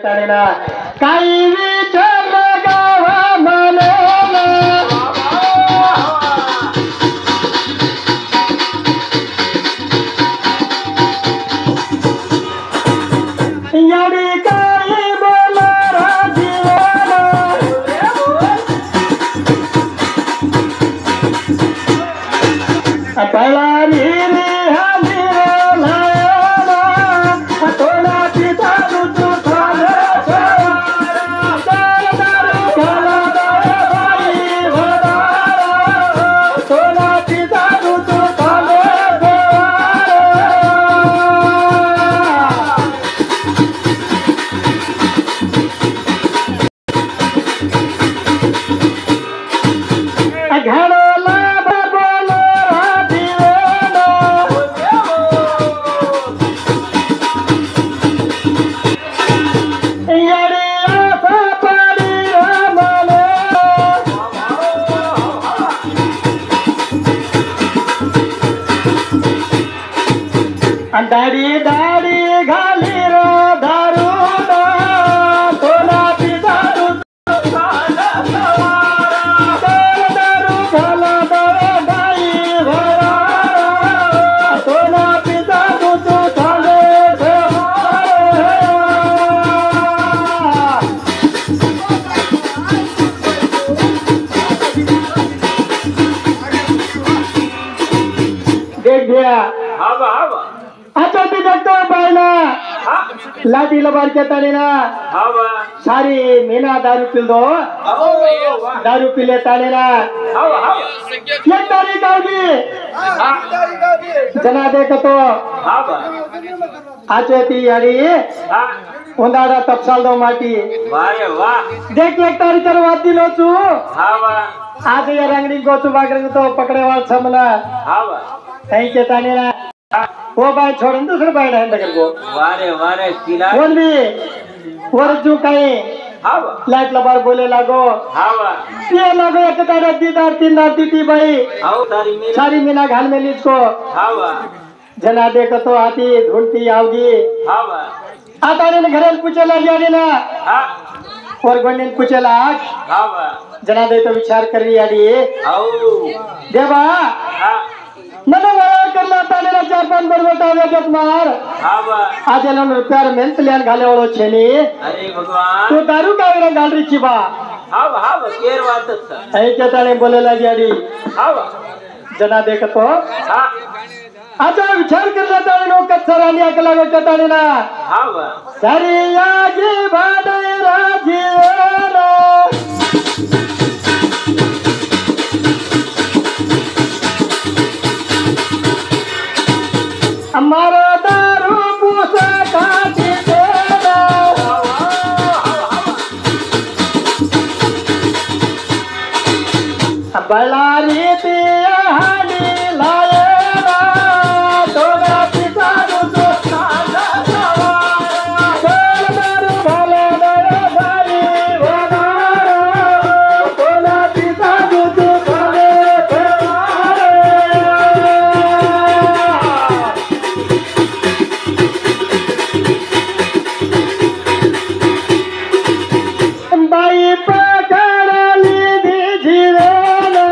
काही विचार गावा मला याडी काही बोला राजीवाला पहिला रे दाढी दाढी घाली रो दारू तोला दारू दारू घाला बाई भरा तोला पिता दूध झाले देख दिया अच्छा ती देखतो पाहिला लाठी लबार केतानी ना सारी मीना दारू पिलो दारू पिले ताने ना एक तारीख होगी जना देखतो आचे ती यारी उंदाडा तपसाल दो माटी देख एक तारीख तर वाद दिलो छु आज या रंगडी गोचू बागरंग तो पकडेवाल छमला थैंक यू ताने ना वो बाय छोड़न दूसरे बाय रहन लगर को वारे वारे किला बोल भी वरजू काही हावा लाइट लबार बोले लागो हावा ये लागो एक तारा दीदार तीनदार दीदी भाई आओ सारी मीना घाल में लीज को हावा जना देखो तो आती ढूंढती आओगी हावा आता ने घरे पूछेला यानी ना हां और गोंडन पूछेला हावा जना दे तो विचार कर रही यानी आओ देवा हां मला वळा करला तानेला चार पाच बरवटा वेगत मार हावा आज एलन रुपयार मेंतल्यान घालेवळो छेनी अरे भगवान तू दारू काय घाल री चिबा हावा हावा केर वाटत ऐके ताने बोलेला याडी हावा जना देखतो हां आता विचार करला ताने नो कचरानी अकला वेटताने ना हावा सारी आजी भाडे राजीला हमारा दारू पूसा काटी देना बलारी हानी लाएना तोरा पिता तो दारू भले दया भाई तोरा पिता तो भले बाई पकड़ली दीजिएना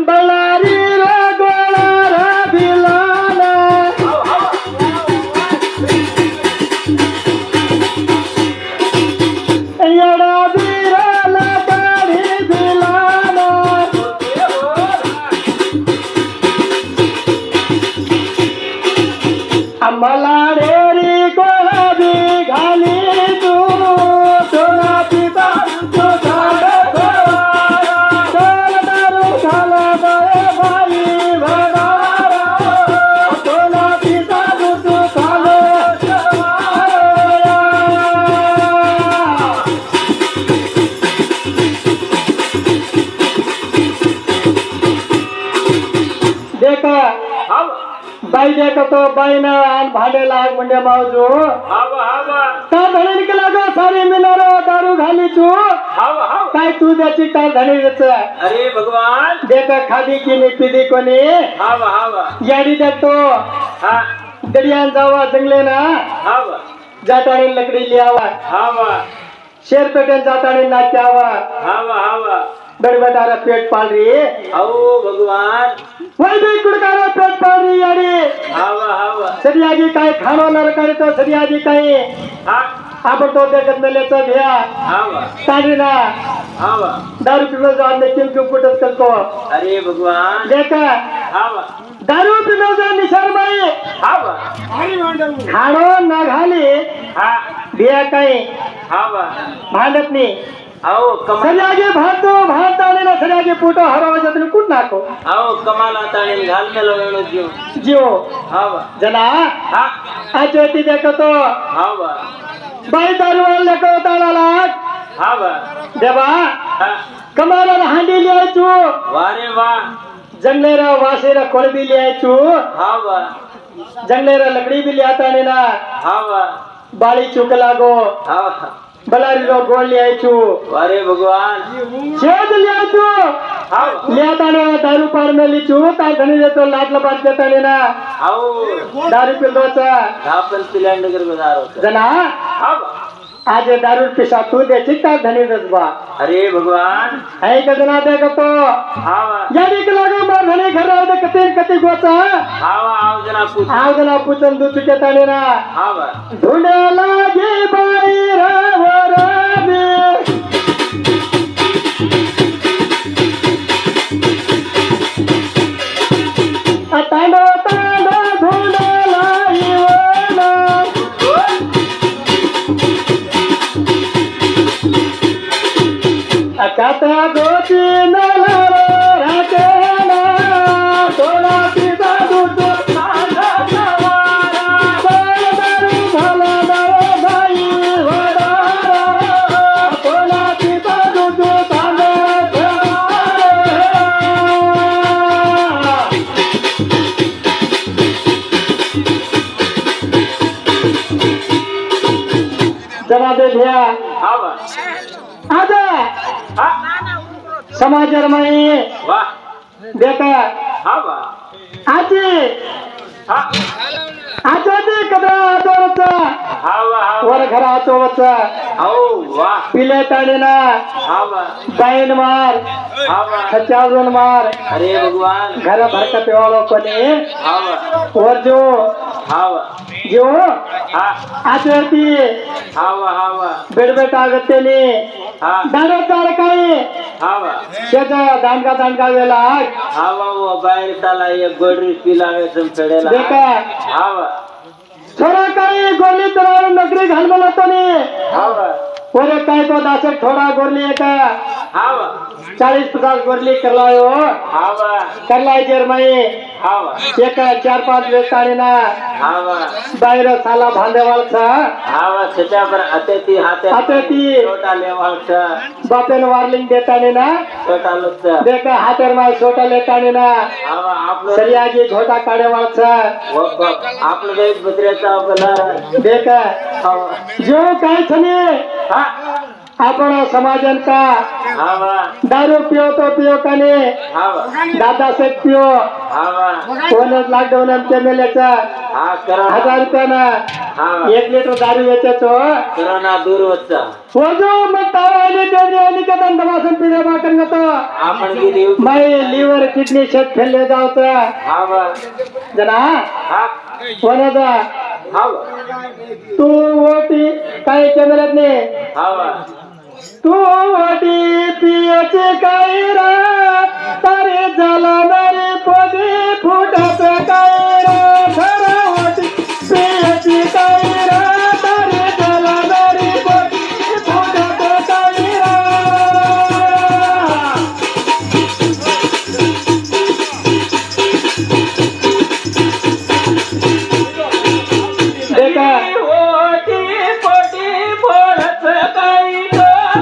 बलारी रे गोला रे बिलाना एड़ा बीरा लकारी बिलाना मलाडेरी कोला भी घाली तू सोना पिता तो दारू खाला भाई भगारा सोना पिता तो खाले देखा बाई देखतो बाई ना आन भाडे लाग मुंडे मावजो हावा हावा का धणी निकला गो सारी मिनार दारू घाली तू हावा हावा काय तू त्याची काय धणी देत अरे भगवान देख खादी की नहीं पीदी कोणी हावा हावा याडी देखतो हा दरियान जावा जंगले ना हावा जाताने लकड़ी लियावा हावा शेर पेटन जाताने नाच्यावा हावा हावा बड़बड़ारा पेट पाल रही आओ भगवान वही भी कुड़कारा पेट पाल रही याडी हावा हावा सरियाजी काय खानो न रकारे तो सरियाजी काय हा आपण तो देखत मेलेचं भ्या हावा ताडी ना हावा दारू पिलो जाऊन दे किम कुटत करतो अरे भगवान देख हावा दारू पिलो जा निशार बाई हावा खाणो न घाली हा भ्या काय हावा भांडत नाही आओ कमाल सरियाजी भातो भात आणि ना सरियाजी पोटो हरवायचं तुम्ही कुठ नाको आओ कमाल आता आणि घाल मेलो वेळो जीव जीव हावा जना हा आज होती देखतो हावा बाई दारू लेको ताळाला हावा देवा हा कमाला हांडी लिहायचू वारे वा जंगलेरा वासेरा कोळबी लिहायचू हावा जंगलेरा लकड़ी भी लियाता ने ना हावा बाली चुक लागो हावा बलारी रो गोल लियायचू वारे भगवान छेद लियायचू हावा लियाता ने दारू पार में लिचू ता धनी देतो लाट लपाट देता ने ना आओ दारू पिल दोचा आपण सिलेंडर गुजार होता जना हावा आज दारू पिसा तू दे चित्ता धनी दसबा अरे भगवान है का जना देखतो हावा यादी के लागो मार धनी घर राव दे कते कते गोचा हावा आओ जना पूछ आव जना पूछन दू चुके ताने ना हावा ढूंढे लागे बाई रावराबी तांडो तांडो ढूंढे लाई वाला अकाता गोची नलारो राकेना तोला पिता दूध तांडा नवारा तांडरू भला नरो बाई वडारा तोला पिता दूध तांडा जनाबे भैया हावा आजा हा समाचार में वाह देखा हावा आजी हा आजादी कदा आदोरचा हावा हावा वर घर आतोवचा आओ वाह पिले ताणीना हावा बाईन मार हावा खचाजून मार अरे भगवान घर भरकते वालों को ने हावा और जो हावा जो हा आचरती हावा हावा बेडबेट आगते ने हा दांडो तारकाई हावा शेजा दांडका वेला हावा वो बाहेर साला एक गोडरी पिलावे सम चढेला देखा हावा थोड़ा काही गोली तर नोकरी घाल मला तो ने हावा ओरे काय तो दासक थोड़ा गोरली एक हावा 40-50 गोरली करलायो हावा करलाय जरमाई हावा एक 4-5 वेताणी ना हावा बाहेर साला भांडेवाळचा हावा त्याच्यावर अतिथी हाते अतिथी छोटा लेवाळचा बापेन वार्लिंग देतानी ना छोटा लुच्चा देखा हातेर माय छोटा लेतानी ना हावा आपलं सरियाजी घोटा काढेवाळचा आपलं देश बत्र्याचा बला देखा हावा जो काय छने हा आपण समाजन का हावा दारू पियो तो पियो काने हावा दादा से पियो हावा कोण लॉकडाऊन आमच्या मेल्याचा हा करा 1000 रुपयाना हावा 1 लिटर दारू वेचायचो करोना दूर वच्चा वो जो मग तावायले ते का दंडवासन पिणे बाकन गतो आपण गेली माय लिव्हर किडनी शेत फेलले जावचा हावा जना हा कोणाचा हावा तू ओटी काय कॅमेऱ्यात ने हावा तू ओटी पियाचे काय रा तारे झाला नारे पोदी फुटत काय रा खरा ओटी पियाची काय रा तारे झाला नारे पोदी फुटत काय रा देखा ओटी पोटी फोडत काही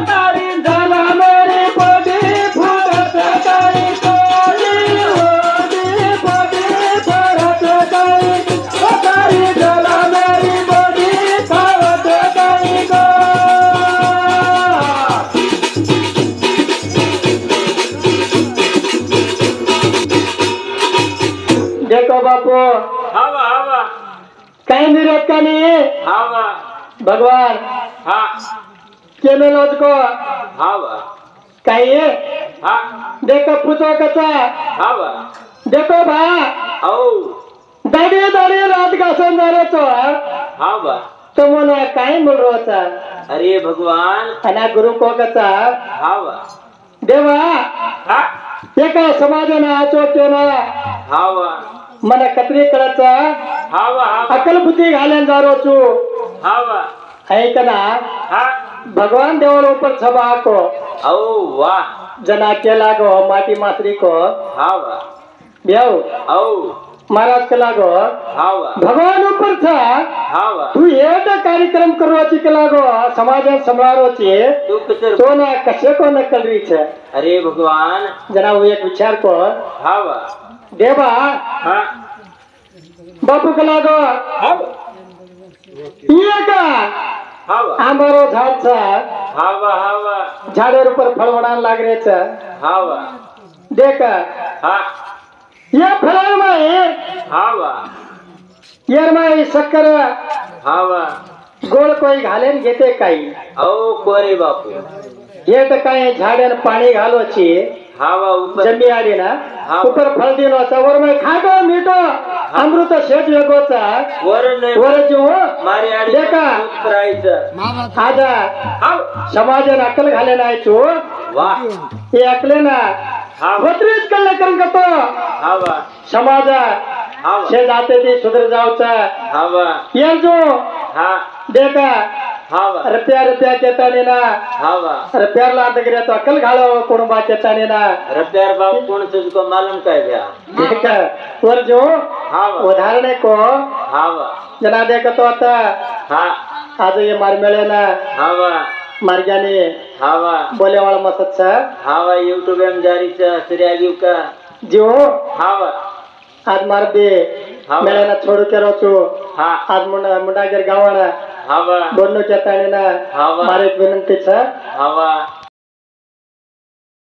तारी झाला मेरे पोदी फुटत काय कोणी ओटी पोदी तो बापू हवा हवा काही निर्यात का नाही हवा भगवान हा केमेलोज को हवा काही हा देखो पूछो कचा हवा देखो भा औ दाडी दाडी रात घासून जाण्याचो हवा तो म्हणा काय म्हणरोचा अरे भगवान आणि गुरु को कचा हवा देवा हा एका समाजानं आचो केला हवा मन कत्री कळचा हवा हवा अकल बुद्धी घालेन जारोचू हवा ऐक ना हा भगवान देवल ऊपर छबा को औ वाह जना केला गो माटी मासरी को हवा बेव औ महाराज केला गो हवा भगवान ऊपर छ हवा तू एक कार्यक्रम करवाची केला गो समाजात समारोची तू कितर तो ना कसे को नकल रही छे अरे भगवान जना वो एक विचार को हवा देवा हा बापू केला गो हवा ये का हवा आंबारो झाड छ हवा हवा झाडेर ऊपर फळ वडान लागरे छ हवा देख हा या फळार में हवा यार में शक्कर हवा गोड कोई घालेन घेते काही औ कोरे बापू हे तर काय झाडेन पाणी घालोची हवा ऊपर जमी आली ना हा. ऊपर फळ दिनोचा वर में खाटो मीठो अमृत शेठ वेगोचा वर नाही वर जीव मारी आडी देखा. उतरायचं आजा हवा समाजन अक्कल घाले नाही तू वाह हे अकले ना हवा गोत्रीच कल्ले करून करतो हवा समाज हवा शे जाते ती सुधर जावचा हवा ये जो हा देखा हवा रुपया रुपया केताने ना हवा रुपयाला दगरे तो अक्कल घालो कोण बा केताने ना रब्यार बाप कोण तुझको मालूम काय द्या देखा वर जो हवा उदाहरण को हवा जना देखतो आता हा आज ये मार मेळे ना हवा मार्गाने हवा बोलेवाळ मसत हवा युट्यूब एम जारीचा श्रेया का जीव हवा आज मार दे हा. मेळ्याना छोडू केरो छू हा आज मुंडागेर गावाना हवा बोलणं केताने ना हा. मारे एक विनंती छ हवा